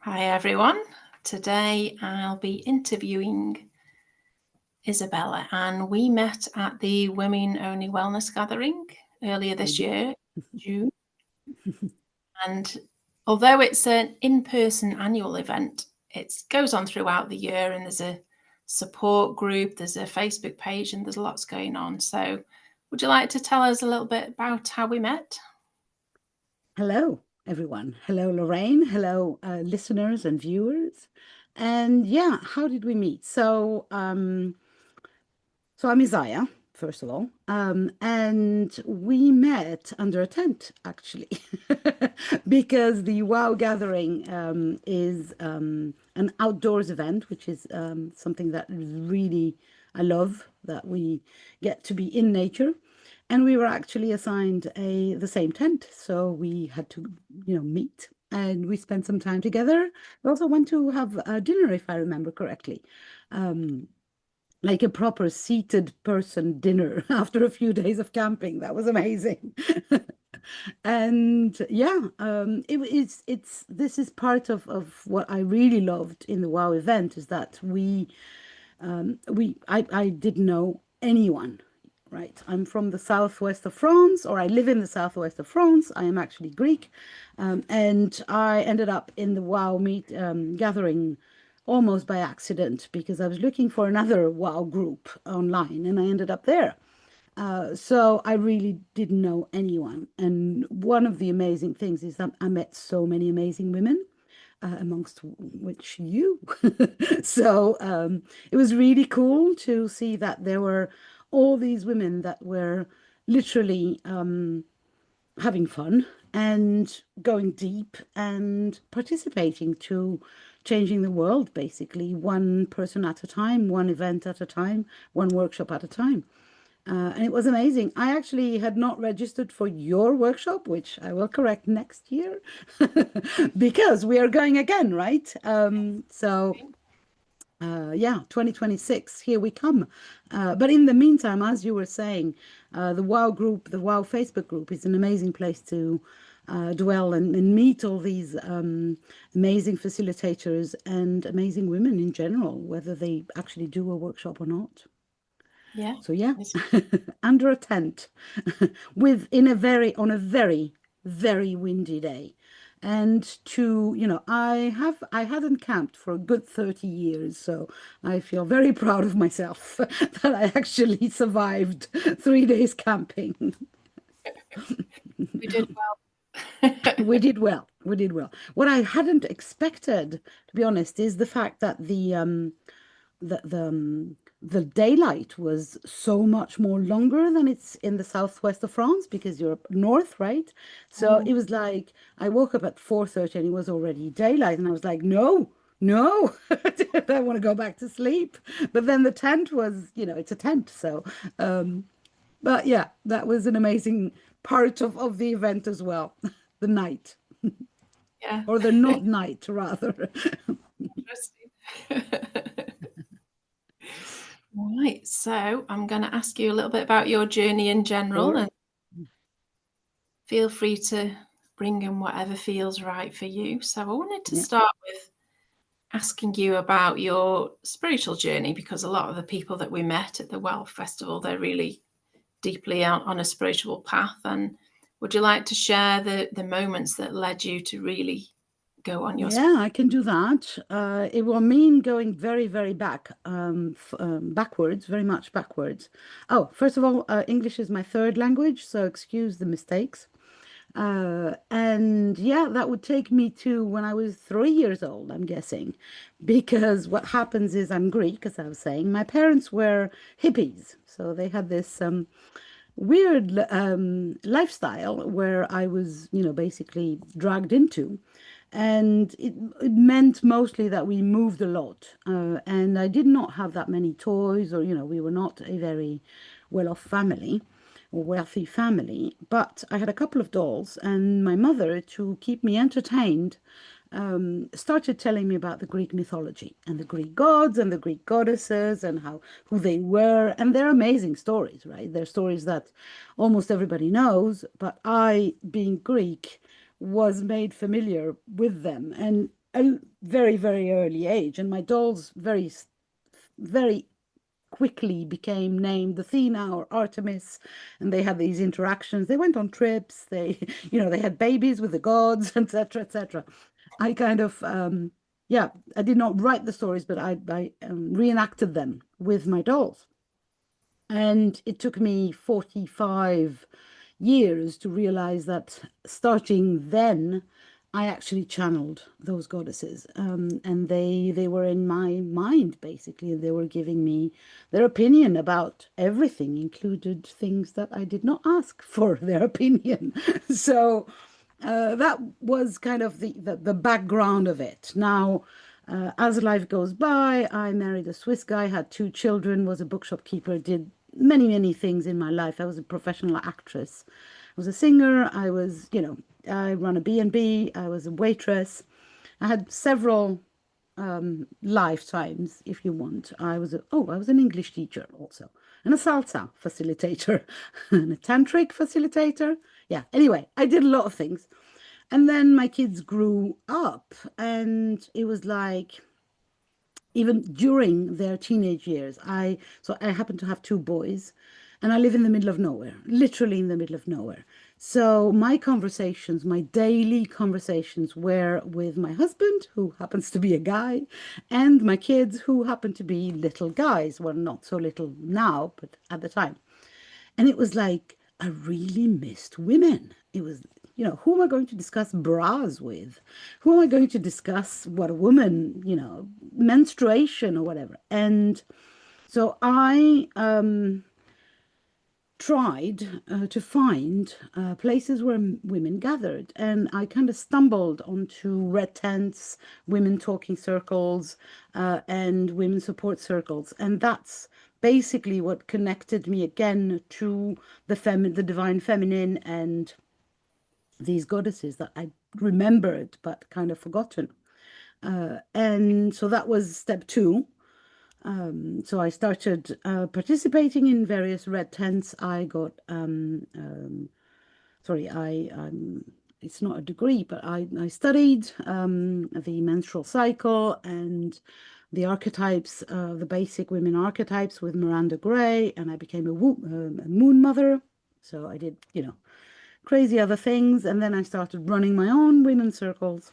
Hi everyone. Today I'll be interviewing Isabella, and we met at the Women Only Wellness Gathering earlier this year, June. And although it's an in-person annual event, it goes on throughout the year, and there's a support group, there's a Facebook page, and there's lots going on. So would you like to tell us a little bit about how we met? Hello, everyone. Hello, Lorraine. Hello, listeners and viewers. And yeah, how did we meet? So I'm Isaiah, first of all, and we met under a tent, actually, because the WOW gathering is an outdoors event, which is something that really I love, that we get to be in nature. And we were actually assigned the same tent, so we had to, meet, and we spent some time together. We also went to have dinner, if I remember correctly. Like a proper seated person dinner after a few days of camping. That was amazing. And yeah, it's this is part of what I really loved in the WOW event, is that I didn't know anyone. Right. I'm from the southwest of France, or I live in the southwest of France. I am actually Greek. And I ended up in the WOW meet gathering almost by accident, because I was looking for another WOW group online and I ended up there. So I really didn't know anyone. And one of the amazing things is that I met so many amazing women, amongst which you. So it was really cool to see that there were all these women that were literally having fun and going deep and participating to changing the world, basically, one person at a time, one event at a time, one workshop at a time. And it was amazing. I actually had not registered for your workshop, which I will correct next year, because we are going again, right? Yeah, 2026, here we come. But in the meantime, as you were saying, the WOW group, the WOW Facebook group, is an amazing place to dwell and meet all these amazing facilitators and amazing women in general, whether they actually do a workshop or not. Yeah. So yeah, under a tent on a very, very windy day. And I hadn't camped for a good 30 years, so I feel very proud of myself that I actually survived 3 days camping. We did well. We did well. We did well. What I hadn't expected, to be honest, is the fact that the daylight was so much more longer than it's in the southwest of France, because you're up north, right? So it was like I woke up at 4:30 and it was already daylight, and I was like, no, no, I want to go back to sleep. But then the tent was, it's a tent, so but yeah, that was an amazing part of the event as well. The night, Yeah. or the not night, rather. Interesting. Right, so I'm going to ask you a little bit about your journey in general, Sure. and feel free to bring in whatever feels right for you. So I wanted to Yeah. start with asking you about your spiritual journey, because a lot of the people that we met at the Wealth Festival, they're really deeply out on a spiritual path. And would you like to share the moments that led you to really go on your Yeah, I can do that. It will mean going very, very backwards, very much backwards. Oh, first of all, English is my third language, so excuse the mistakes. And yeah, that would take me to when I was 3 years old, I'm guessing, because what happens is I'm Greek, as I was saying. My parents were hippies, so they had this weird lifestyle where I was, basically dragged into. And it meant mostly that we moved a lot. And I did not have that many toys, or, we were not a very well-off family or wealthy family. But I had a couple of dolls, and my mother, to keep me entertained, started telling me about the Greek mythology and the Greek gods and the Greek goddesses and who they were. And they're amazing stories, right? They're stories that almost everybody knows, but I, being Greek, was made familiar with them. And a very, very early age. And my dolls very, very quickly became named Athena or Artemis, and they had these interactions. They went on trips. They, they had babies with the gods, etc., etc. I kind of, yeah, I did not write the stories, but I reenacted them with my dolls. And it took me 45 years to realize that starting then, I actually channeled those goddesses, and they were in my mind basically, and they were giving me their opinion about everything, included things that I did not ask for their opinion. So that was kind of the background of it. Now, as life goes by, I married a Swiss guy, had 2 children, was a bookshop keeper, did many, many things in my life. I was a professional actress. I was a singer. I was, I run a B&B. I was a waitress. I had several lifetimes, if you want. I was an English teacher also, and a salsa facilitator, and a tantric facilitator. Yeah, anyway, I did a lot of things. And then my kids grew up, and it was like, even during their teenage years, so I happen to have 2 boys, and I live in the middle of nowhere, literally in the middle of nowhere. So my conversations, my daily conversations, were with my husband, who happens to be a guy, and my kids, who happen to be little guys. Well, not so little now, but at the time. And it was like, I really missed women. It was, who am I going to discuss bras with? Who am I going to discuss what a woman, menstruation or whatever? And so I tried to find places where women gathered. And I kind of stumbled onto red tents, women talking circles, and women support circles. And that's basically what connected me again to the divine feminine and these goddesses that I remembered but kind of forgotten. And so that was step 2. So I started participating in various red tents. I got, sorry, it's not a degree, but I studied the menstrual cycle and the archetypes, the basic women archetypes with Miranda Gray, and I became a moon mother. So I did, crazy other things. And then I started running my own women's circles.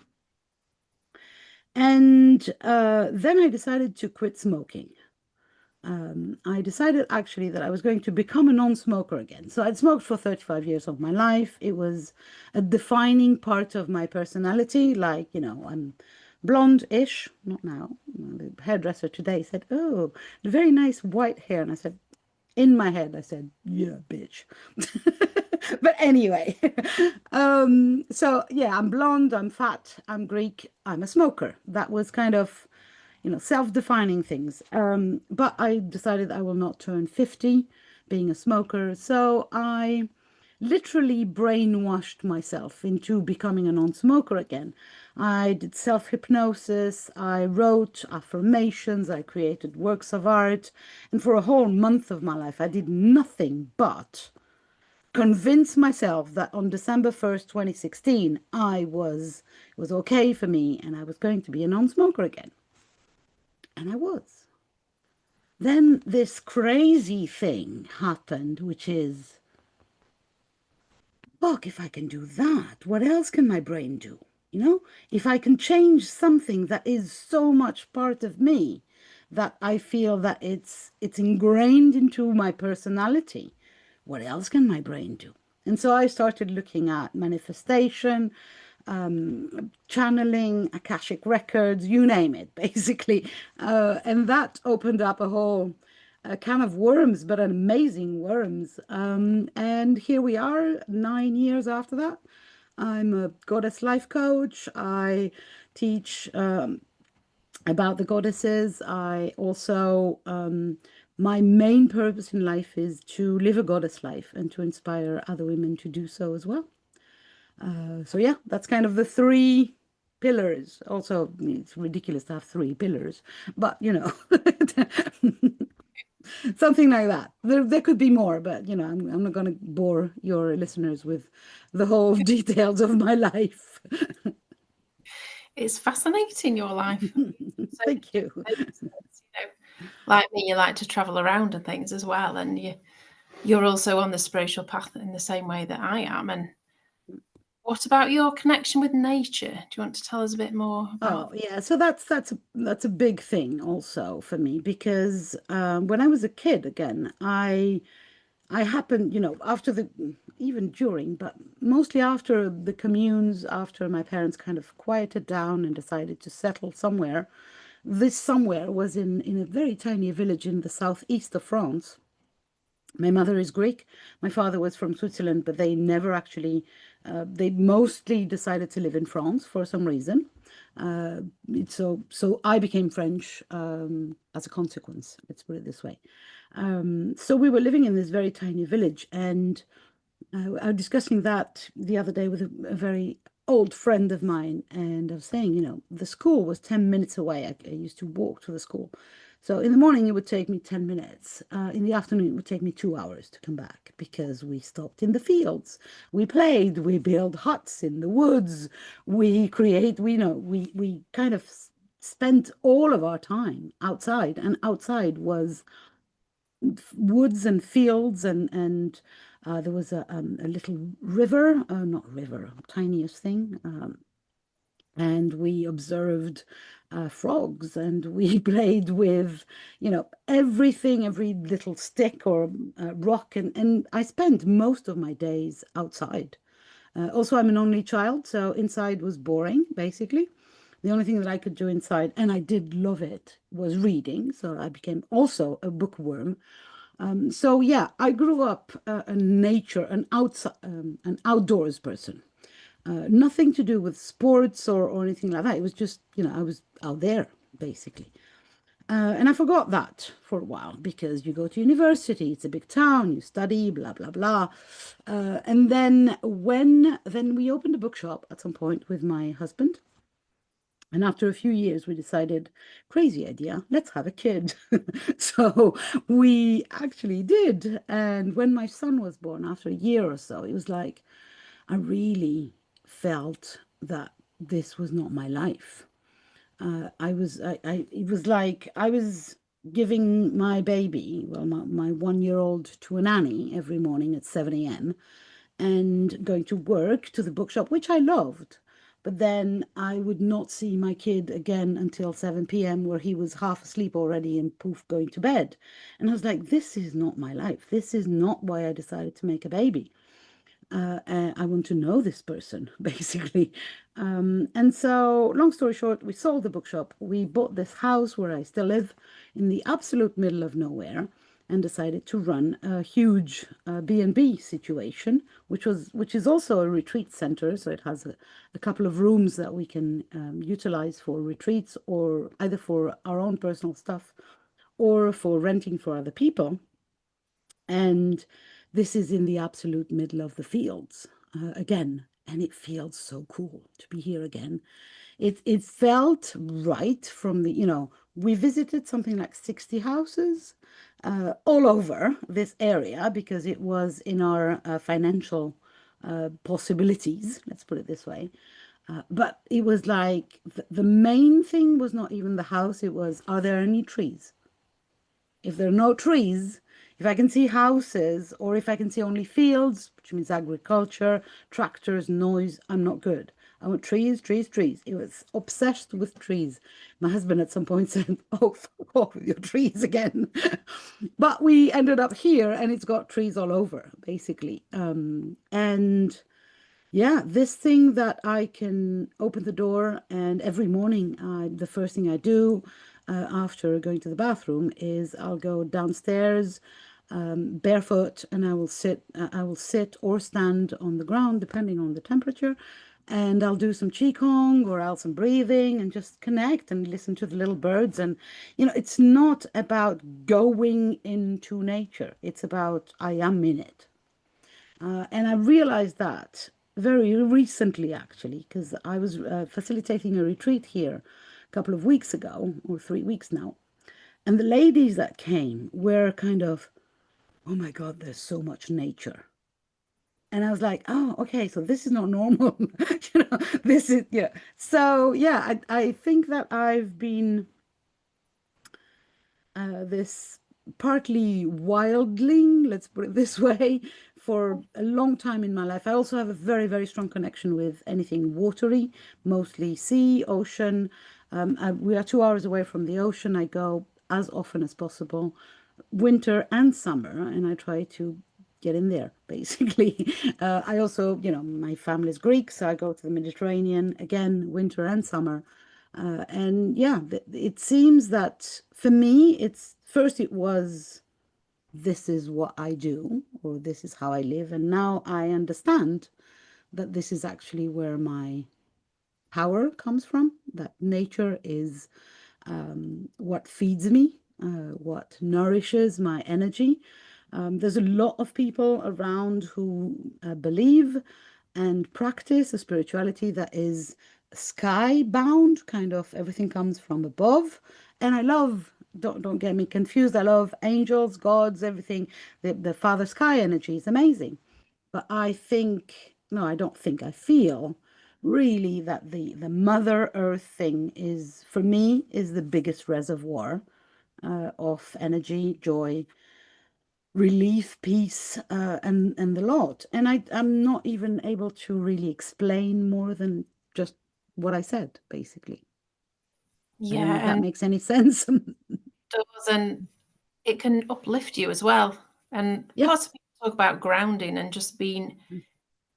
And then I decided to quit smoking. I decided actually that I was going to become a non-smoker again. So I'd smoked for 35 years of my life. It was a defining part of my personality. Like, I'm blonde-ish, not now. The hairdresser today said, "Oh, very nice white hair." And I said, in my head, I said, "Yeah, bitch." But anyway, so yeah, I'm blonde, I'm fat, I'm Greek, I'm a smoker. That was kind of, self-defining things. But I decided I will not turn 50 being a smoker. So I literally brainwashed myself into becoming a non-smoker again. I did self-hypnosis, I wrote affirmations, I created works of art, and for a whole month of my life, I did nothing but convince myself that on December 1st, 2016, it was okay for me and I was going to be a non-smoker again. And I was. Then this crazy thing happened, which is, fuck, if I can do that, what else can my brain do? If I can change something that is so much part of me, that I feel that it's ingrained into my personality, what else can my brain do? And so I started looking at manifestation, channeling, Akashic records, you name it, basically. And that opened up a whole can of worms, but an amazing worms. And here we are, 9 years after that. I'm a goddess life coach. I teach about the goddesses. I also, my main purpose in life is to live a goddess life and to inspire other women to do so as well. So yeah, that's kind of the 3 pillars. Also, it's ridiculous to have 3 pillars, but something like that. There could be more, but I'm not going to bore your listeners with the whole details of my life. It's fascinating, your life. So Thank you. like me, you like to travel around and things as well, and you're also on the spiritual path in the same way that I am. And what about your connection with nature? Do you want to tell us a bit more about Oh, yeah. So that's a big thing also for me because when I was a kid, again, I happened, after even during, but mostly after the communes, after my parents kind of quieted down and decided to settle somewhere. This somewhere was in a very tiny village in the southeast of France. My mother is Greek. My father was from Switzerland, but they never actually, they mostly decided to live in France for some reason. Uh, so I became French as a consequence. Let's put it this way. So we were living in this very tiny village, and I was discussing that the other day with a very old friend of mine, and I was saying, the school was 10 minutes away. I used to walk to the school. So in the morning, it would take me 10 minutes. In the afternoon, it would take me 2 hours to come back because we stopped in the fields. We played, we built huts in the woods. We kind of spent all of our time outside, and outside was woods and fields and there was a little river, not river, tiniest thing, and we observed frogs and we played with, everything, every little stick or rock, and I spent most of my days outside. Also, I'm an only child, so inside was boring, basically. The only thing that I could do inside, and I did love it, was reading. So I became also a bookworm. So yeah, I grew up a nature, an outdoors person. Nothing to do with sports or anything like that. It was just, I was out there basically. And I forgot that for a while because you go to university, it's a big town, you study, blah blah blah. And then we opened a bookshop at some point with my husband. And after a few years, we decided, crazy idea, let's have a kid. So we actually did. And when my son was born, after a year or so, it was like, I really felt that this was not my life. It was like I was giving my baby, well, my 1 year old to a nanny every morning at 7 a.m. and going to work to the bookshop, which I loved. But then I would not see my kid again until 7 p.m., where he was half asleep already and poof, going to bed. And I was like, this is not my life. This is not why I decided to make a baby. I want to know this person, basically. And so, long story short, we sold the bookshop. We bought this house where I still live in the absolute middle of nowhere and decided to run a huge B&B situation, which is also a retreat center. So it has a couple of rooms that we can utilize for retreats or either for our own personal stuff or for renting for other people. And this is in the absolute middle of the fields again. And it feels so cool to be here again. It felt right from we visited something like 60 houses all over this area because it was in our financial possibilities, let's put it this way. But it was like the main thing was not even the house, it was, are there any trees? If there are no trees, if I can see houses or if I can see only fields, which means agriculture, tractors, noise, I'm not good. I want trees, trees, trees. He was obsessed with trees. My husband at some point said, oh, fuck off with your trees again. But we ended up here and it's got trees all over, basically. And yeah, this thing that I can open the door and every morning, the first thing I do after going to the bathroom is I'll go downstairs barefoot and I will sit or stand on the ground depending on the temperature, and I'll do some qigong or else some breathing and just connect and listen to the little birds. And it's not about going into nature; it's about I am in it. And I realized that very recently, actually, because I was facilitating a retreat here a couple of weeks ago, or 3 weeks now. And the ladies that came were kind of, oh my God, there's so much nature. And I was like, oh, okay, so this is not normal. This is, yeah. So yeah, I think that I've been this partly wildling, let's put it this way, for a long time in my life. I also have a very, very strong connection with anything watery, mostly sea, ocean. We are 2 hours away from the ocean. I go as often as possible, winter and summer, and I try to get in there, basically. I also, my family is Greek, so I go to the Mediterranean again, winter and summer. And yeah, it seems that for me, it was this is what I do, or this is how I live. And now I understand that this is actually where my power comes from, that nature is what feeds me, what nourishes my energy. There's a lot of people around who believe and practice a spirituality that is sky bound, kind of everything comes from above. And I love, don't get me confused, I love angels, gods, everything. The Father Sky energy is amazing. But I think, no, I don't think, I feel really that the Mother Earth thing is, for me, is the biggest reservoir of energy, joy, relief, peace, and the lot. And I'm not even able to really explain more than just what I said, basically. I don't know Yeah, if that and makes any sense. does, and it can uplift you as well. And Yeah. lots of people talk about grounding and just being,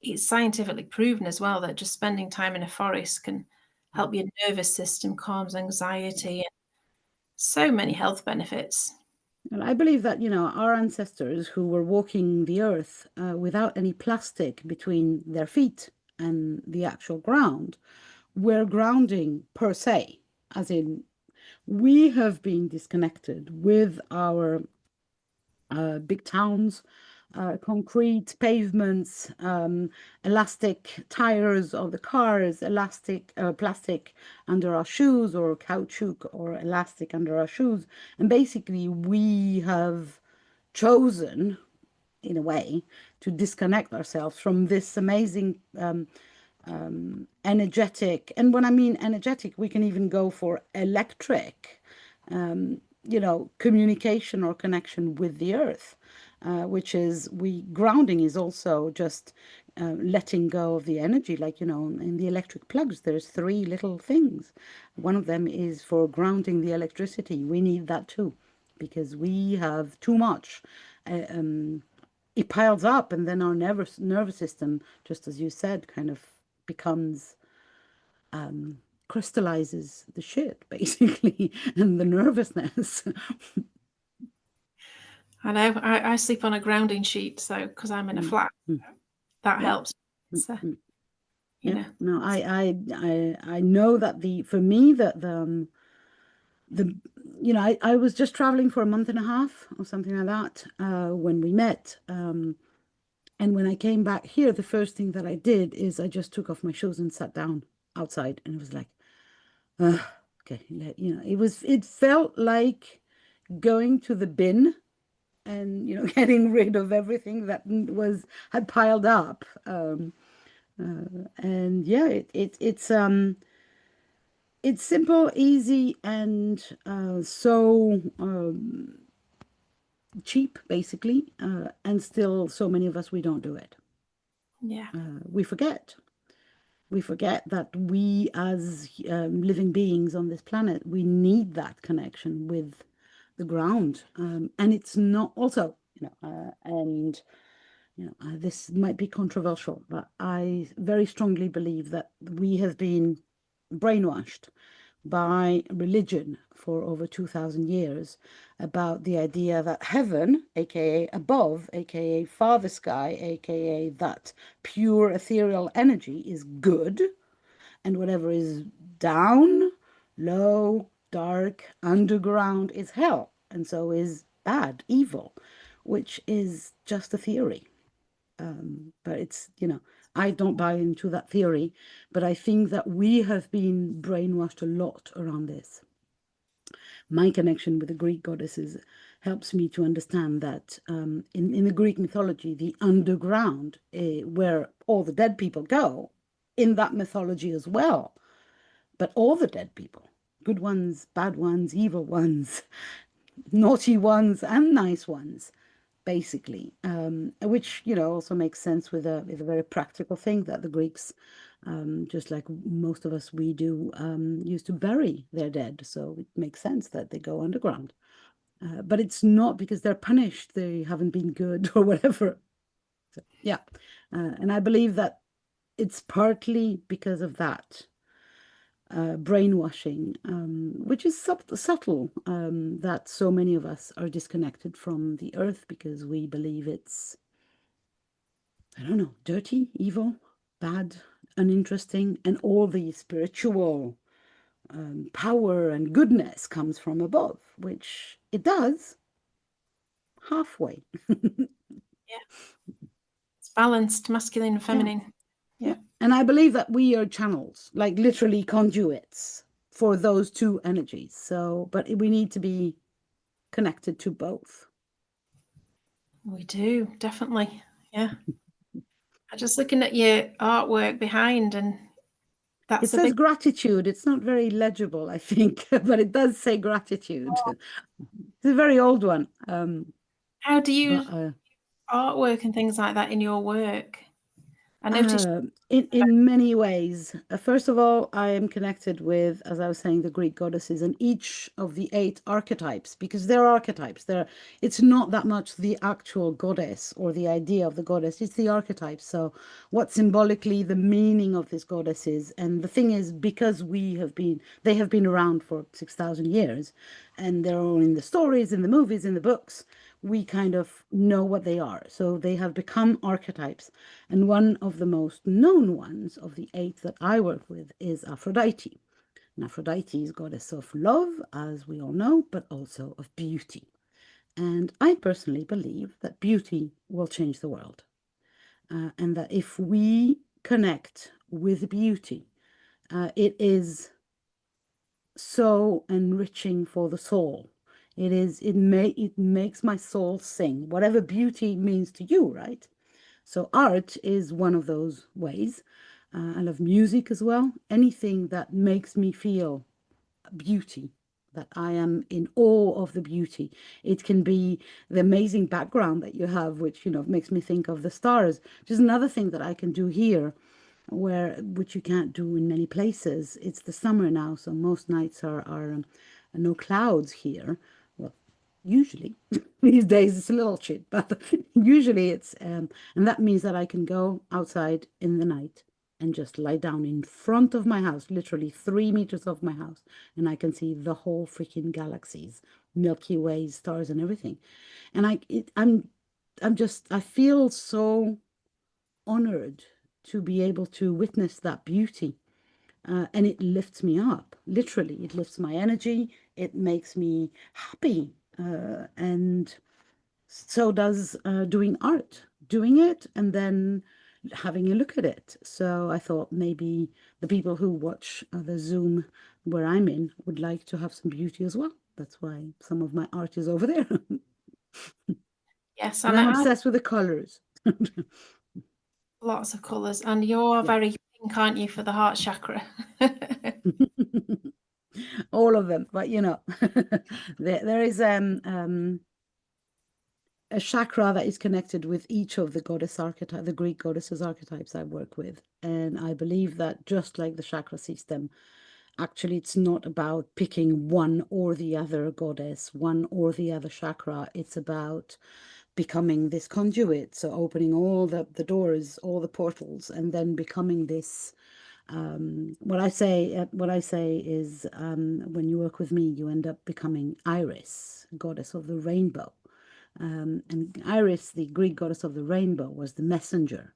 it's scientifically proven as well that just spending time in a forest can help your nervous system, calms anxiety, and so many health benefits. And I believe that, our ancestors who were walking the earth without any plastic between their feet and the actual ground were grounding per se, as in we have been disconnected with our big towns, concrete pavements, elastic tires of the cars, elastic plastic under our shoes, or caoutchouc or elastic under our shoes. And basically, we have chosen, in a way, to disconnect ourselves from this amazing energetic. And when I mean energetic, we can even go for electric, communication or connection with the earth, which is grounding is also just letting go of the energy. Like, in the electric plugs, there's three little things. One of them is for grounding the electricity. We need that too, because we have too much. It piles up, and then our nervous system, just as you said, kind of becomes crystallizes the shit, basically, and the nervousness. I know I sleep on a grounding sheet, so because I'm in a flat, that Yeah. helps. So, Yeah. No, I know that for me that I was just traveling for a month and a half or something like that when we met. And when I came back here, the first thing that I did is I just took off my shoes and sat down outside, and it was like, okay, it felt like going to the bin and getting rid of everything that had piled up. And yeah, it's simple, easy, and so cheap, basically. And still, so many of us, we don't do it. yeah. We forget. We forget that we, as living beings on this planet, we need that connection with the ground. And it's not also, and this might be controversial, but I very strongly believe that we have been brainwashed by religion for over 2,000 years about the idea that heaven, aka above, aka Father Sky, aka that pure ethereal energy, is good, and whatever is down, low, dark, underground is hell, and so is bad, evil, which is just a theory. But it's, I don't buy into that theory, but I think that we have been brainwashed a lot around this. My connection with the Greek goddesses helps me to understand that in the Greek mythology, the underground, where all the dead people go, in that mythology as well. But all the dead people, good ones, bad ones, evil ones, naughty ones, and nice ones, basically, which also makes sense with a very practical thing that the Greeks, just like most of us, we do used to bury their dead. So it makes sense that they go underground. But it's not because they're punished, they haven't been good or whatever. So, yeah. And I believe that it's partly because of that brainwashing, which is subtle, that so many of us are disconnected from the earth because we believe it's, I don't know, dirty, evil, bad, uninteresting, and all the spiritual power and goodness comes from above, which it does halfway. Yeah. It's balanced, masculine and feminine. Yeah. And I believe that we are channels, like literally conduits for those two energies. So, but we need to be connected to both. We do, definitely. Yeah. I'm just looking at your artwork behind, and It that's a says big. gratitude. It's not very legible, I think, but it does say gratitude. It's a very old one. How do you But artwork and things like that in your work? I noticed. in many ways. First of all, I am connected with, as I was saying, the Greek goddesses and each of the 8 archetypes, because they're archetypes. It's not that much the actual goddess or the idea of the goddess, it's the archetypes. So what symbolically the meaning of this goddess is. And the thing is, because they have been around for 6,000 years, and they're all in the stories, in the movies, in the books, we kind of know what they are. So they have become archetypes. And one of the most known ones of the 8 that I work with is Aphrodite. And Aphrodite is goddess of love, as we all know, but also of beauty. And I personally believe that beauty will change the world. And that if we connect with beauty, it is so enriching for the soul. It makes my soul sing, whatever beauty means to you, right? So art is one of those ways. I love music as well. Anything that makes me feel beauty, that I am in awe of the beauty. It can be the amazing background that you have, which makes me think of the stars. Just another thing that I can do here, which you can't do in many places. It's the summer now, so most nights are no clouds here. Well, usually these days it's a little shit, but usually it's and that means that I can go outside in the night and just lie down in front of my house, literally 3 meters off my house, and I can see the whole freaking galaxies, Milky Way, stars, and everything. And I feel so honored to be able to witness that beauty. And it lifts me up. Literally, it lifts my energy. It makes me happy. And so does doing art, doing it and then having a look at it. So I thought maybe the people who watch the Zoom where I'm in would like to have some beauty as well. That's why some of my art is over there. Yes, And and I'm I obsessed with the colors. lots of colours, and you're Yeah. very pink, aren't you, for the heart chakra? All of them, but there is a chakra that is connected with each of the the Greek goddesses archetypes I work with. And I believe that just like the chakra system, actually it's not about picking one or the other goddess, one or the other chakra. It's about becoming this conduit. So opening all the doors, all the portals, and then becoming this. What I say is, when you work with me, you end up becoming Iris, goddess of the rainbow. And Iris, the Greek goddess of the rainbow, was the messenger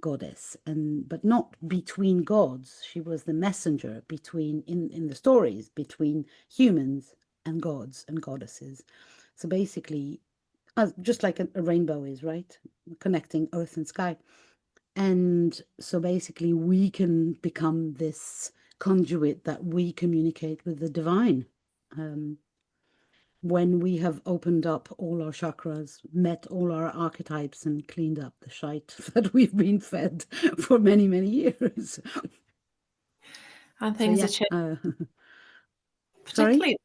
goddess, but not between gods. She was the messenger between, in the stories, between humans and gods and goddesses. So basically, just like a rainbow is, right? Connecting earth and sky. And so basically, we can become this conduit that we communicate with the divine. Um, when we have opened up all our chakras, met all our archetypes, and cleaned up the shite that we've been fed for many, many years. And So things yeah, are changing. sorry? Particularly,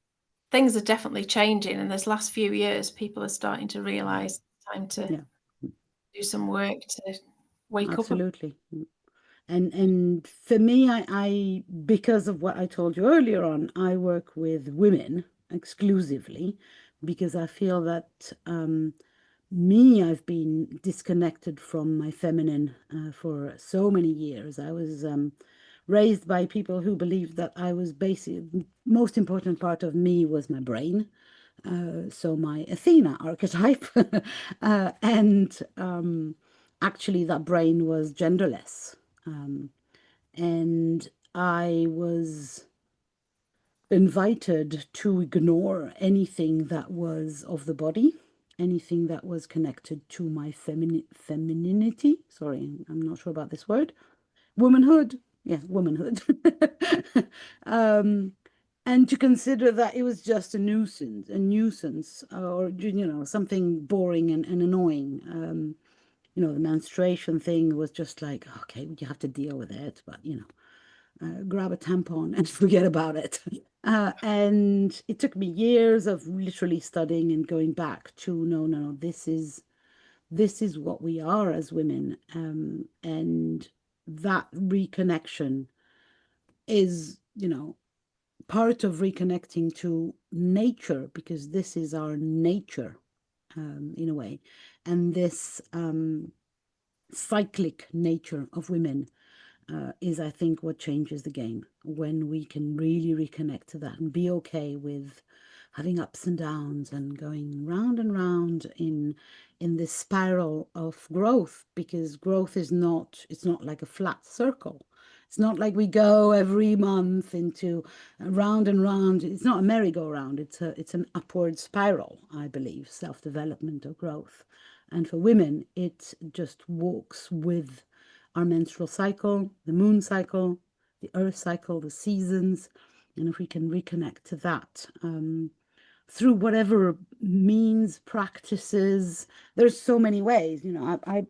things are definitely changing. In this last few years, people are starting to realize it's time to Yeah, do some work to wake up. absolutely. And for me, I because of what I told you earlier on, I work with women exclusively because I feel that I've been disconnected from my feminine for so many years. I was raised by people who believed that I was basically, most important part of me was my brain. So my Athena archetype, and actually that brain was genderless. And I was invited to ignore anything that was of the body, anything that was connected to my femininity. Sorry, I'm not sure about this word. Womanhood. Yeah, womanhood. um, and to consider that it was just a nuisance, or something boring and annoying. The menstruation thing was just like, okay, you have to deal with it, but grab a tampon and forget about it. And it took me years of literally studying and going back to no, no, no, this is what we are as women, and that reconnection is, part of reconnecting to nature, because this is our nature, in a way, and this cyclic nature of women is, I think, what changes the game, when we can really reconnect to that and be okay with having ups and downs and going round and round in this spiral of growth, because growth is not, it's not like a flat circle. It's not like we go every month into round and round. It's not a merry-go-round. It's an upward spiral, I believe, self-development or growth. And for women, it just walks with our menstrual cycle, the moon cycle, the earth cycle, the seasons. And if we can reconnect to that through whatever means, practices, there's so many ways.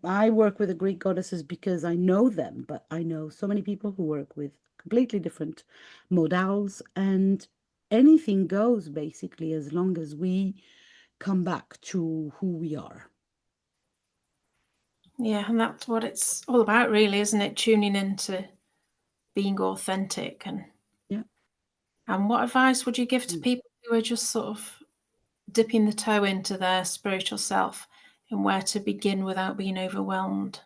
I work with the Greek goddesses because I know them, but I know so many people who work with completely different modals, and anything goes basically, as long as we come back to who we are. Yeah, and that's what it's all about, really, isn't it? Tuning into being authentic. Yeah. And what advice would you give to people who are just sort of dipping the toe into their spiritual self, and where to begin without being overwhelmed?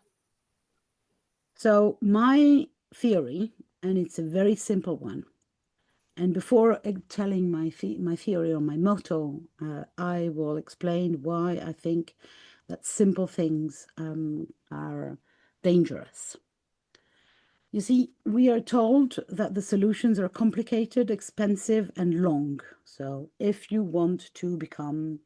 So my theory, and it's a very simple one, and before telling my theory or my motto, I will explain why I think that simple things are dangerous. You see, we are told that the solutions are complicated, expensive, and long. So if you want to become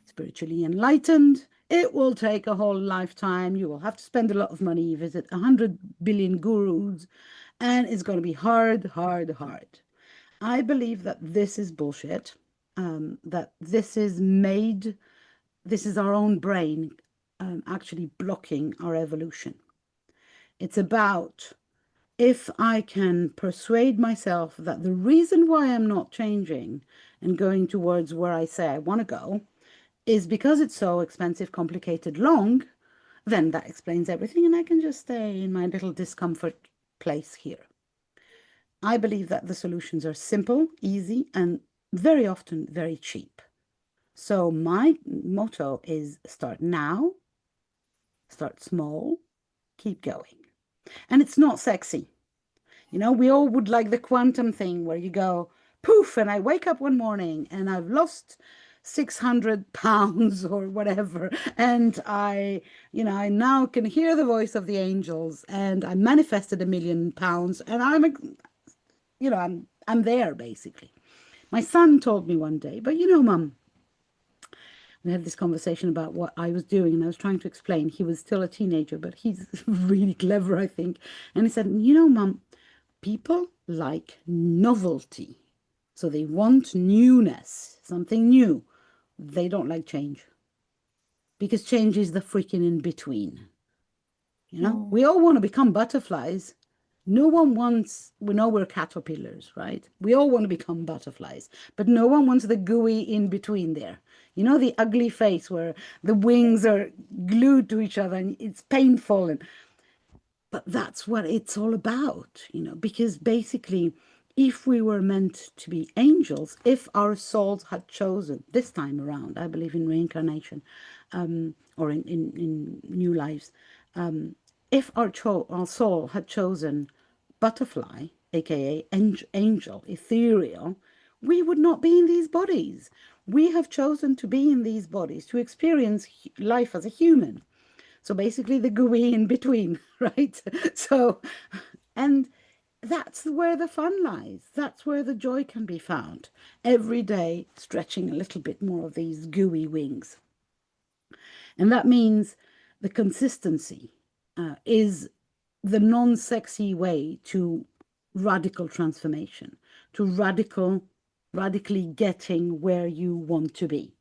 spiritually enlightened, it will take a whole lifetime. You will have to spend a lot of money, visit 100 billion gurus, and it's going to be hard, hard, hard. I believe that this is bullshit, that this is our own brain actually blocking our evolution. It's about, if I can persuade myself that the reason why I'm not changing and going towards where I say I want to go is because it's so expensive, complicated, long, then that explains everything, and I can just stay in my little discomfort place here. I believe that the solutions are simple, easy, and very often very cheap. So my motto is start now, start small, keep going. And it's not sexy. We all would like the quantum thing where you go, poof, and I wake up one morning and I've lost 600 pounds or whatever. And I now can hear the voice of the angels, and I manifested £1 million, and I'm there basically. My son told me one day, but Mum, we had this conversation about what I was doing, and I was trying to explain. He was still a teenager, but he's really clever, I think. And he said, Mum, people like novelty. So they want newness, something new. They don't like change, because change is the freaking in between. We all want to become butterflies. No one wants, we know we're caterpillars, right? We all want to become butterflies, but no one wants the gooey in between there. The ugly face where the wings are glued to each other and it's painful. But that's what it's all about, because basically, if we were meant to be angels, if our souls had chosen this time around, I believe in reincarnation, or in new lives, if our soul had chosen butterfly, aka angel, ethereal, we would not be in these bodies. We have chosen to be in these bodies to experience life as a human. So basically the gooey in between, right? So, and that's where the fun lies. That's where the joy can be found. Every day stretching a little bit more of these gooey wings. And that means the consistency is the non-sexy way to radical transformation, to radically getting where you want to be.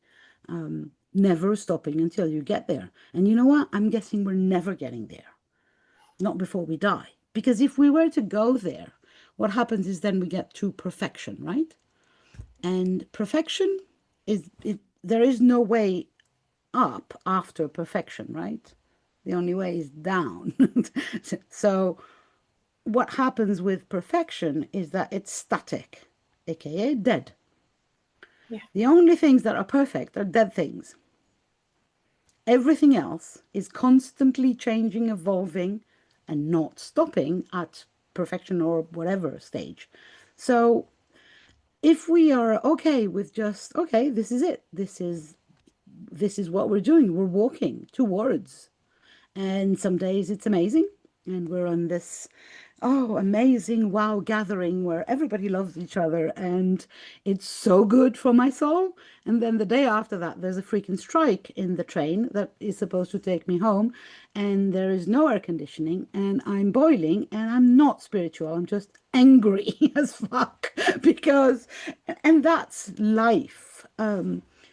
Never stopping until you get there. And you know what? I'm guessing we're never getting there. Not before we die. Because if we were to go there, what happens is then we get to perfection, right? And perfection there is no way up after perfection, right? The only way is down. So what happens with perfection is that it's static, aka dead. Yeah. The only things that are perfect are dead things. Everything else is constantly changing, evolving, and not stopping at perfection or whatever stage. So if we are okay with just, okay, this is it, this is what we're doing, we're walking towards, and some days it's amazing and we're on this amazing wow gathering where everybody loves each other and it's so good for my soul. And then the day after that, there's a freaking strike in the train that is supposed to take me home, and there is no air conditioning, and I'm boiling, and I'm not spiritual, I'm just angry as fuck because, and that's life.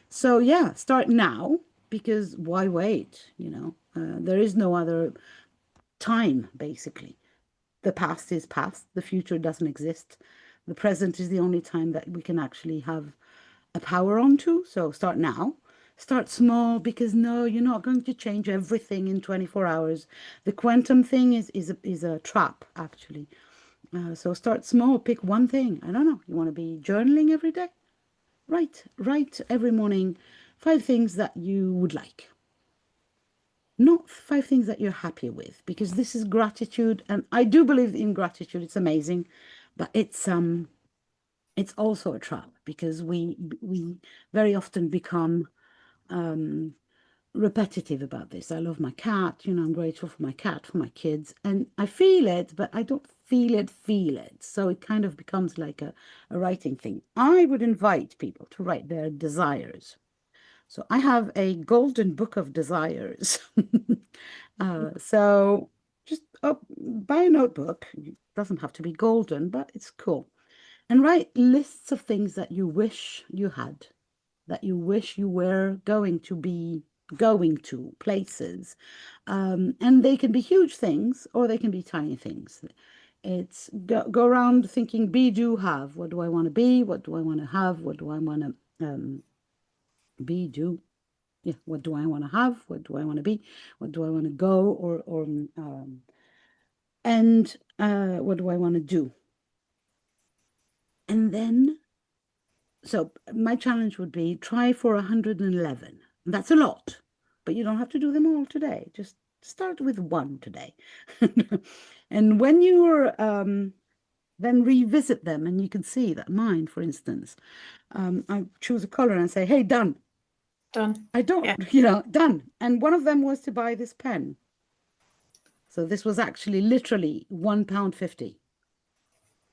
So yeah, start now, because why wait? There is no other time, basically. The past is past, the future doesn't exist. The present is the only time that we can actually have a power onto. So start now. Start small, because no, you're not going to change everything in 24 hours. The quantum thing is a trap, actually. So start small, pick one thing. I don't know. You want to be journaling every day? Write every morning 5 things that you would like. Not 5 things that you're happy with, because this is gratitude, and I do believe in gratitude. It's amazing, but it's also a trap, because we very often become repetitive about this. I love my cat, I'm grateful for my cat, for my kids, and I feel it, but I don't feel it. So it kind of becomes like a writing thing. I would invite people to write their desires. So I have a golden book of desires. So just buy a notebook. It doesn't have to be golden, but it's cool. And write lists of things that you wish you had, that you wish you were going to places. And they can be huge things or they can be tiny things. It's go around thinking, be, do, have. What do I want to be? What do I want to have? What do I want to be, do? Yeah, what do I want to have? What do I want to be? What do I want to go? And what do I want to do? And then, so my challenge would be try for 111. That's a lot, but you don't have to do them all today. Just start with one today. And when you're then revisit them, and you can see that mine, for instance, I choose a color and say, hey, done. Done. I don't, Yeah. Done. And one of them was to buy this pen. So this was actually literally £1.50.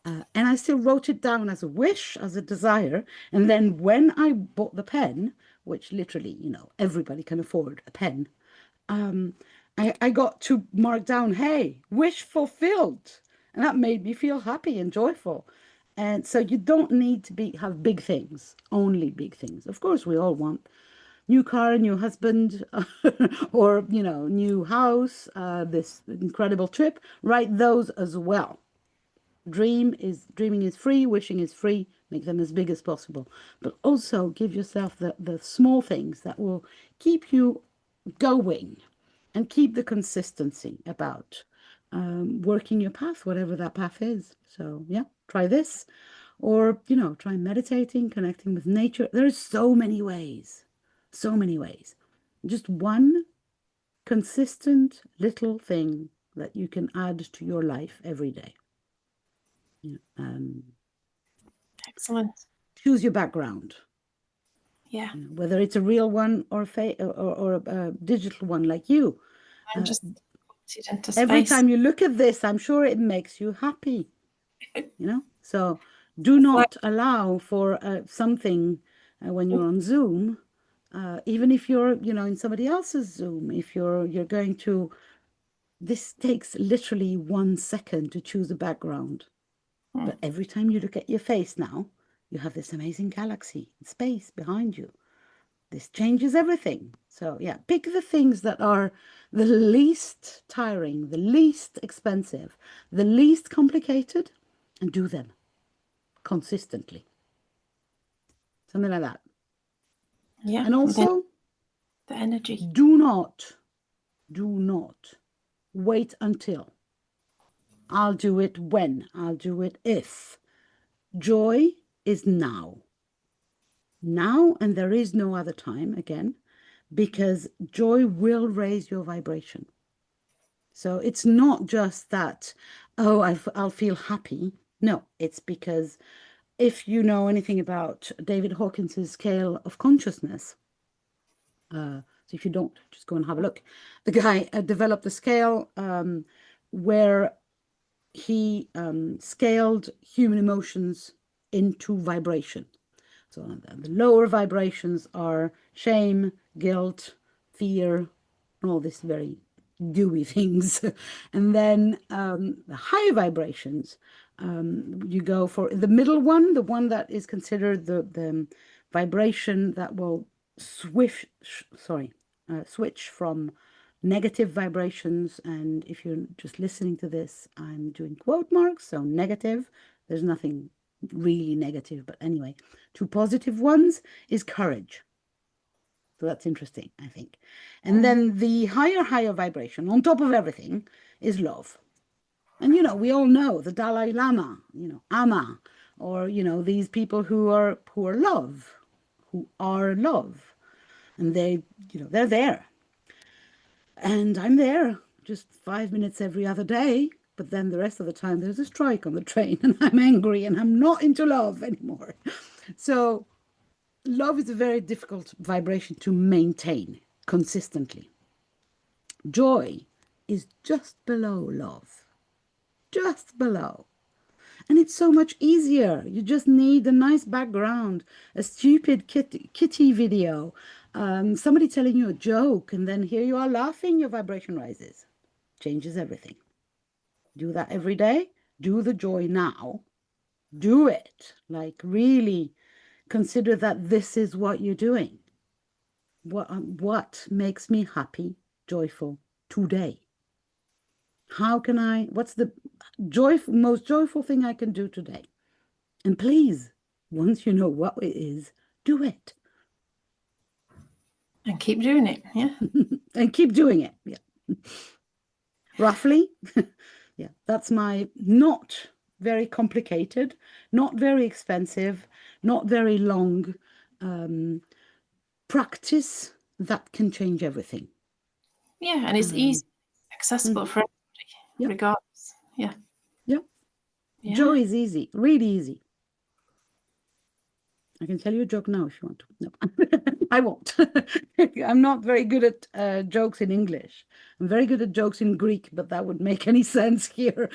And I still wrote it down as a wish, as a desire. And then when I bought the pen, which literally, everybody can afford a pen, I got to mark down, hey, wish fulfilled. And that made me feel happy and joyful. And so you don't need to have big things, only big things. Of course, we all want new car, new husband, or, new house, this incredible trip. Write those as well. Dreaming is free, wishing is free, make them as big as possible. But also give yourself the small things that will keep you going and keep the consistency about working your path, whatever that path is. So yeah, try this, or try meditating, connecting with nature. There's so many ways, just one consistent little thing that you can add to your life every day. Excellent. Choose your background. Yeah. Whether it's a real one or a digital one like you. And just put it into Every space. time you look at this, I'm sure it makes you happy. So do not allow for something when you're on Zoom, even if you're in somebody else's Zoom. If you're going to, this takes literally 1 second to choose a background. But every time you look at your face now, you have this amazing galaxy in space behind you. This changes everything. So yeah, pick the things that are the least tiring, the least expensive, the least complicated, and do them consistently. Something like that. Yeah. And also, the energy. do not wait until. I'll do it when. I'll do it if. Joy is now. Now, and there is no other time, again, because joy will raise your vibration. So it's not just that, oh, I'll feel happy. No, it's because if you know anything about David Hawkins's scale of consciousness, so if you don't, just go and have a look. The guy developed a scale where he scaled human emotions into vibration. So the lower vibrations are shame, guilt, fear, and all these very gooey things. And then the higher vibrations, you go for the middle one, the one that is considered the vibration that will switch from negative vibrations. And if you're just listening to this, I'm doing quote marks, so negative. There's nothing really negative, but anyway, to positive ones is courage. So that's interesting, I think. And then the higher vibration on top of everything is love. And we all know the Dalai Lama, Ama, or these people who are love, and they're there. And I'm there just 5 minutes every other day. But then the rest of the time, there's a strike on the train and I'm angry and I'm not into love anymore. So love is a very difficult vibration to maintain consistently. Joy is just below love, just below. And it's so much easier. You just need a nice background, a stupid kitty video, somebody telling you a joke, and then here you are laughing, your vibration rises. Changes everything. Do that every day. Do the joy now. Do it. Like really consider that this is what you're doing. What makes me happy, joyful today? What's the most joyful thing I can do today? And please, once you know what it is, do it. And keep doing it, yeah. And keep doing it, yeah. Roughly, yeah, that's my not very complicated, not very expensive, not very long practice that can change everything. Yeah, and it's easy, accessible for everybody, regardless. Yeah. Joy is easy, really easy. I can tell you a joke now if you want to. No, I won't. I'm not very good at jokes in English. I'm very good at jokes in Greek, but that wouldn't make any sense here.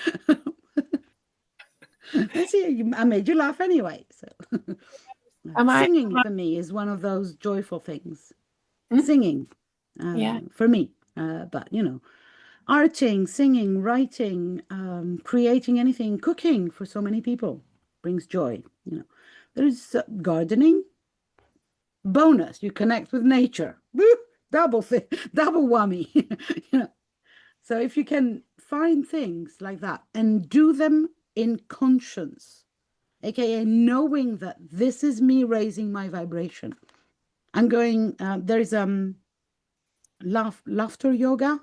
See, I made you laugh anyway. So singing for me is one of those joyful things. Singing, for me. But arting, singing, writing, creating anything, cooking for so many people. brings joy. There's gardening. Bonus, you connect with nature. Woo! Double thing, double whammy. So if you can find things like that and do them in conscience, aka knowing that this is me raising my vibration. I'm going. There's laughter yoga.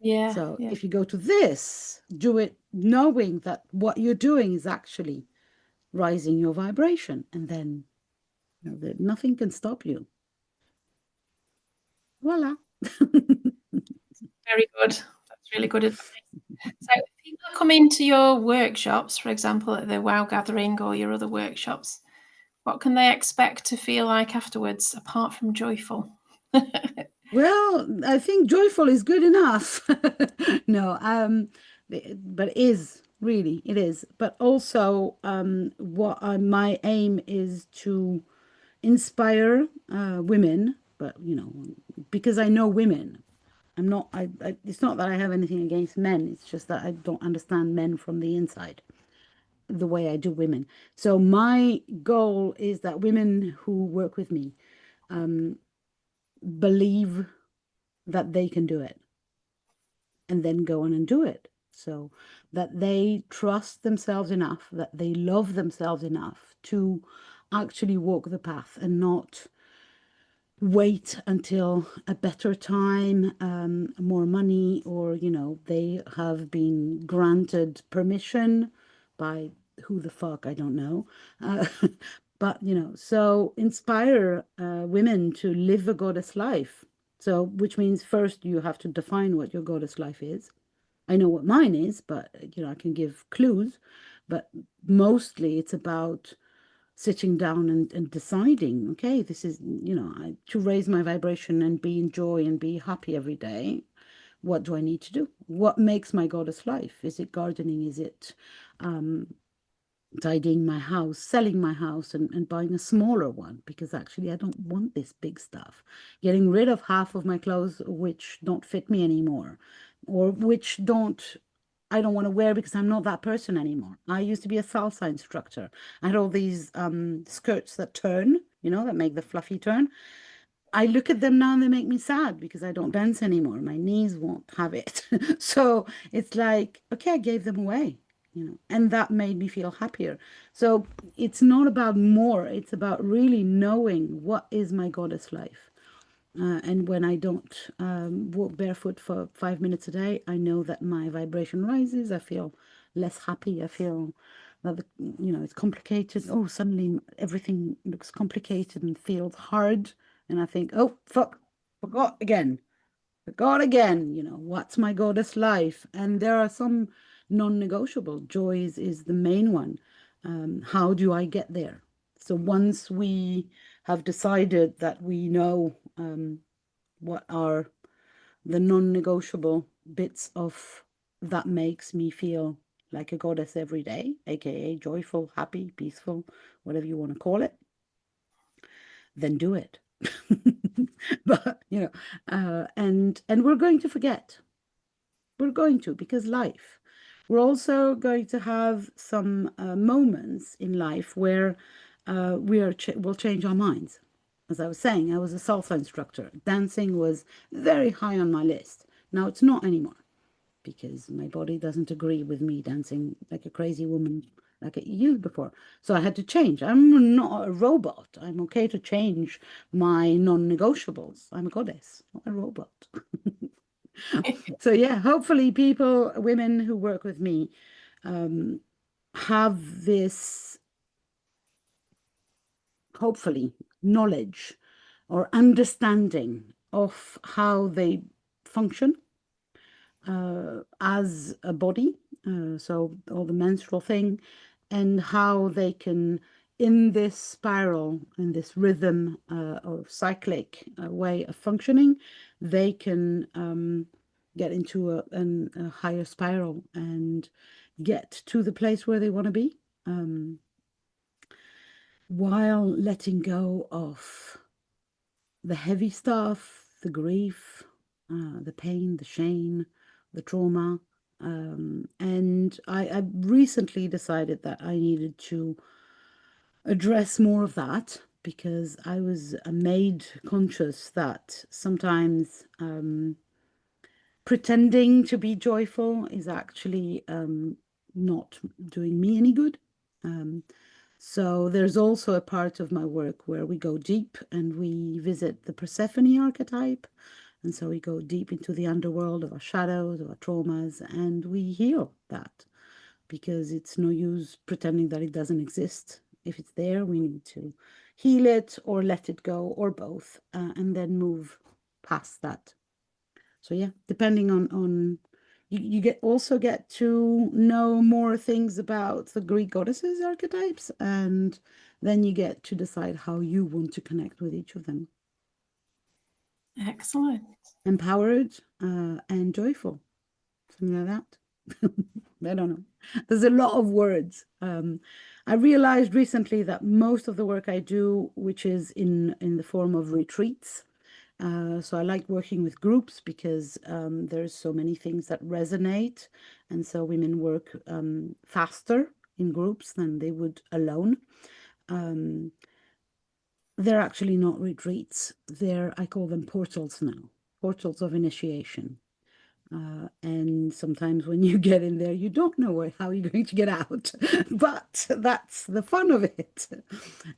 Yeah. So Yeah. if you go to this, do it knowing that what you're doing is actually rising your vibration, and then that nothing can stop you. Voila. Very good. That's really good advice. So if people come into your workshops, for example, at the WOW Gathering or your other workshops, what can they expect to feel like afterwards, apart from joyful? Well, I think joyful is good enough. No, but it is. But also, my aim is to inspire women. But because I know women, it's not that I have anything against men. It's just that I don't understand men from the inside the way I do women. So my goal is that women who work with me believe that they can do it and then go on and do it. So that they trust themselves enough, that they love themselves enough to actually walk the path and not wait until a better time, more money, or they have been granted permission by who the fuck, I don't know. But so inspire women to live a goddess life. So which means first you have to define what your goddess life is. I know what mine is, but I can give clues. But mostly it's about sitting down and deciding, okay, this is, to raise my vibration and be in joy and be happy every day. What do I need to do? What makes my goddess life? Is it gardening? Is it tidying my house, selling my house and buying a smaller one? Because actually I don't want this big stuff. Getting rid of half of my clothes which don't fit me anymore, or which I don't want to wear because I'm not that person anymore. I used to be a salsa instructor. I had all these skirts that turn, that make the fluffy turn. I look at them now and they make me sad because I don't dance anymore. My knees won't have it. So it's like, okay, I gave them away, and that made me feel happier. So it's not about more, it's about really knowing what is my goddess life. And when I don't walk barefoot for 5 minutes a day, I know that my vibration rises. I feel less happy. I feel that it's complicated. Oh, suddenly everything looks complicated and feels hard. And I think, oh, fuck, forgot again. Forgot again. What's my goddess life? And there are some non-negotiable. Joy is the main one. How do I get there? So once we have decided that we know what are the non-negotiable bits of that makes me feel like a goddess every day, aka joyful, happy, peaceful, whatever you want to call it, then do it. But and we're going to forget. We're going to, because life. We're also going to have some moments in life where we'll change our minds. As I was saying, I was a salsa instructor. Dancing was very high on my list. Now it's not anymore because my body doesn't agree with me dancing like a crazy woman like I used before. So I had to change. I'm not a robot. I'm okay to change my non-negotiables. I'm a goddess, not a robot. So yeah, hopefully women who work with me, have this, hopefully, knowledge or understanding of how they function as a body. So all the menstrual thing, and how they can, in this spiral, in this rhythm or cyclic way of functioning, they can get into a higher spiral and get to the place where they want to be, while letting go of the heavy stuff, the grief, the pain, the shame, the trauma, And I recently decided that I needed to address more of that because I was made conscious that sometimes pretending to be joyful is actually not doing me any good. So there's also a part of my work where we go deep and we visit the Persephone archetype. And so we go deep into the underworld of our shadows, of our traumas, and we heal that because it's no use pretending that it doesn't exist. If it's there, we need to heal it or let it go or both, and then move past that. So yeah, depending on you get also get to know more things about the Greek goddesses archetypes, and then you get to decide how you want to connect with each of them. Excellent. Empowered and joyful, something like that. I don't know. There's a lot of words. I realized recently that most of the work I do, which is in the form of retreats, so I like working with groups because there's so many things that resonate, and so women work faster in groups than they would alone. They're actually not retreats. I call them portals now, portals of initiation. And sometimes when you get in there, you don't know how you're going to get out, but that's the fun of it.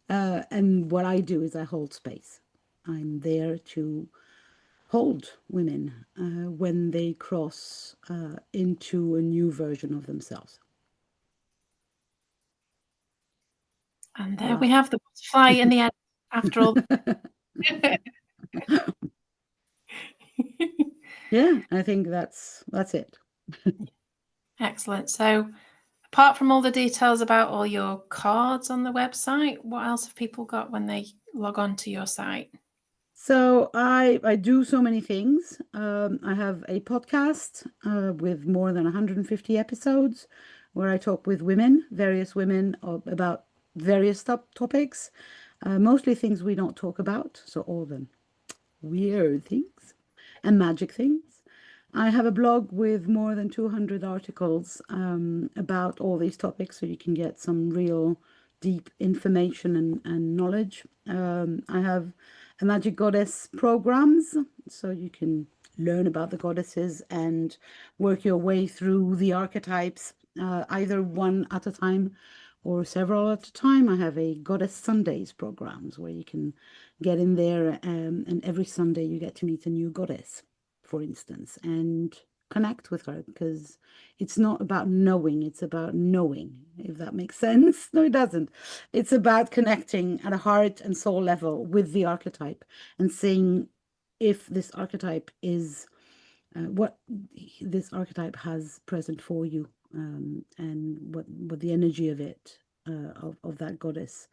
And what I do is I hold space. I'm there to hold women when they cross into a new version of themselves. And there we have the butterfly in the end after all. Yeah, I think that's it. Excellent. So apart from all the details about all your cards on the website, what else have people got when they log on to your site? So I do so many things. I have a podcast with more than 150 episodes where I talk with women, various women, about various topics, mostly things we don't talk about. So all the weird things and magic things. I have a blog with more than 200 articles about all these topics, so you can get some real deep information and knowledge. I have a Magic Goddess programs, so you can learn about the goddesses and work your way through the archetypes, either one at a time or several at a time. I have a Goddess Sundays programs where you can get in there, and every Sunday you get to meet a new goddess, for instance, and connect with her, because it's not about knowing, it's about knowing, if that makes sense. No, it doesn't. It's about connecting at a heart and soul level with the archetype and seeing if this archetype is what this archetype has present for you, and what the energy of it, of that goddess,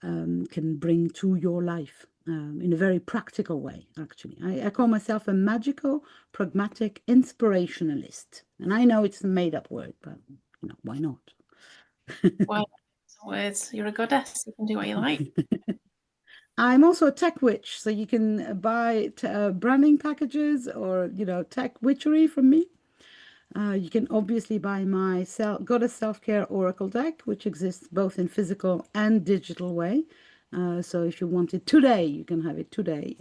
can bring to your life, in a very practical way, actually. I call myself a magical, pragmatic inspirationalist. And I know it's a made-up word, but why not? Well, words. You're a goddess. You can do what you like. I'm also a tech witch, so you can buy branding packages or tech witchery from me. You can obviously buy my Goddess Self-Care Oracle deck, which exists both in physical and digital way. So if you want it today, you can have it today.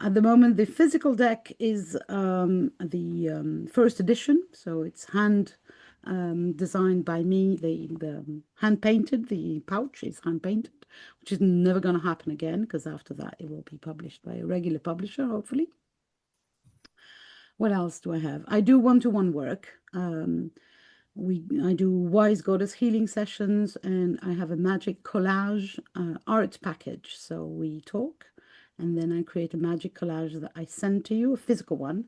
At the moment, the physical deck is the first edition, so it's hand designed by me. The hand painted, the pouch is hand painted, which is never going to happen again, because after that it will be published by a regular publisher, hopefully. What else do I have? I do one-to-one work. I do Wise Goddess healing sessions, and I have a magic collage art package. So we talk, and then I create a magic collage that I send to you, a physical one,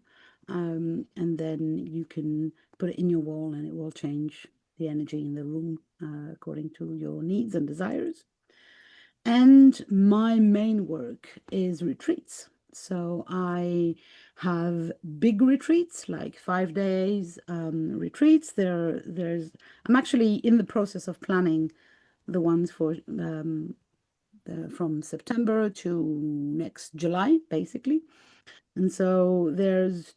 and then you can put it in your wall, and it will change the energy in the room according to your needs and desires. And my main work is retreats. So I have big retreats, like 5 days retreats. I'm actually in the process of planning the ones for from September to next July, basically. And so there's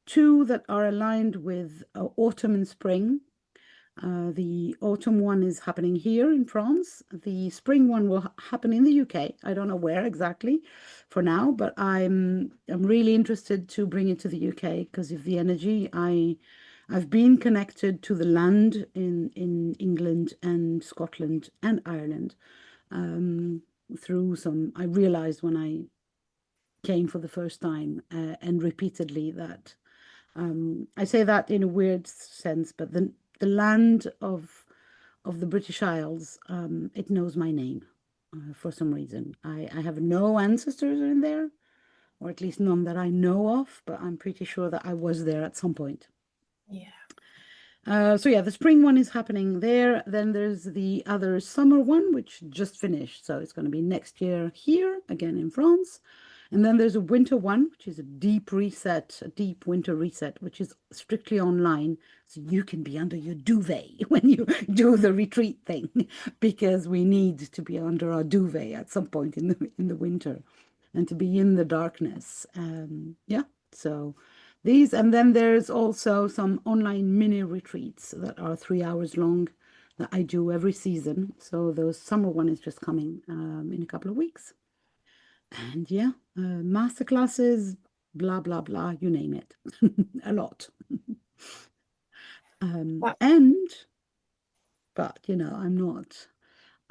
two that are aligned with autumn and spring. The autumn one is happening here in France. The spring one will happen in the UK. I don't know where exactly for now, but I'm really interested to bring it to the UK because of the energy. I've been connected to the land in England and Scotland and Ireland through some. I realized when I came for the first time and repeatedly that I say that in a weird sense, but the land of the British Isles, it knows my name for some reason. I have no ancestors in there, or at least none that I know of, but I'm pretty sure that I was there at some point. Yeah. So yeah, the spring one is happening there. Then there's the other summer one, which just finished. So it's going to be next year here, again in France. And then there's a winter one, which is a deep reset, a deep winter reset, which is strictly online. So you can be under your duvet when you do the retreat thing, because we need to be under our duvet at some point in the winter and to be in the darkness. Yeah, so these, and then there's also some online mini retreats that are 3 hours long that I do every season. So the summer one is just coming in a couple of weeks. And yeah, master classes, blah, blah, blah, you name it. A lot. But you know,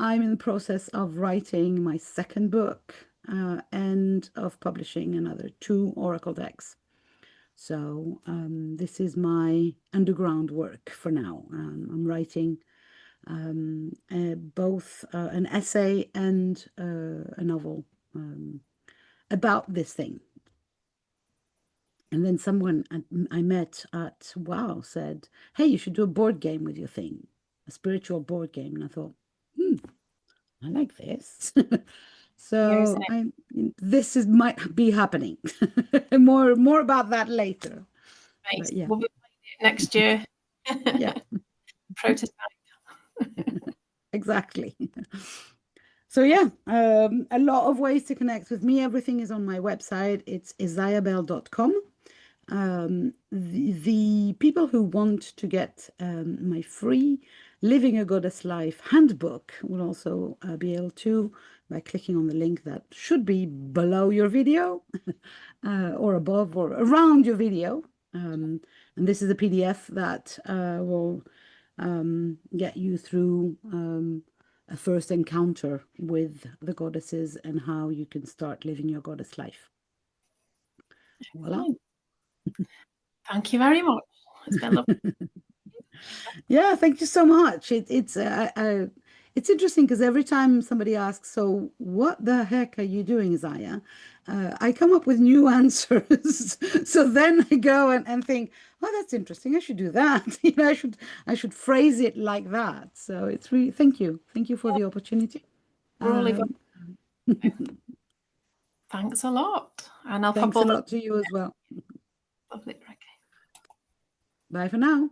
I'm in the process of writing my second book and of publishing another 2 oracle decks. So this is my underground work for now. I'm writing both an essay and a novel about this thing. And then someone I met at WoW said, hey, you should do a board game with your thing, a spiritual board game. And I thought, I like this. So this might be happening. more about that later. Nice. Yeah. We'll be playing it next year. Yeah. Prototype. Exactly. So yeah, a lot of ways to connect with me. Everything is on my website. It's isayabel.com. The people who want to get my free Living a Goddess Life handbook will also be able to by clicking on the link that should be below your video or above or around your video. And this is a PDF that will get you through a first encounter with the goddesses and how you can start living your goddess life. Voila. Thank you very much. It's been lovely. Yeah, thank you so much. It's interesting because every time somebody asks, so what the heck are you doing, Isaya? I come up with new answers. So then I go and think, oh, that's interesting. I should do that. You know, I should phrase it like that. So it's really, thank you. Thank you for the opportunity. Thanks a lot. And I'll thanks a lot to you as well. Lovely. Okay. Bye for now.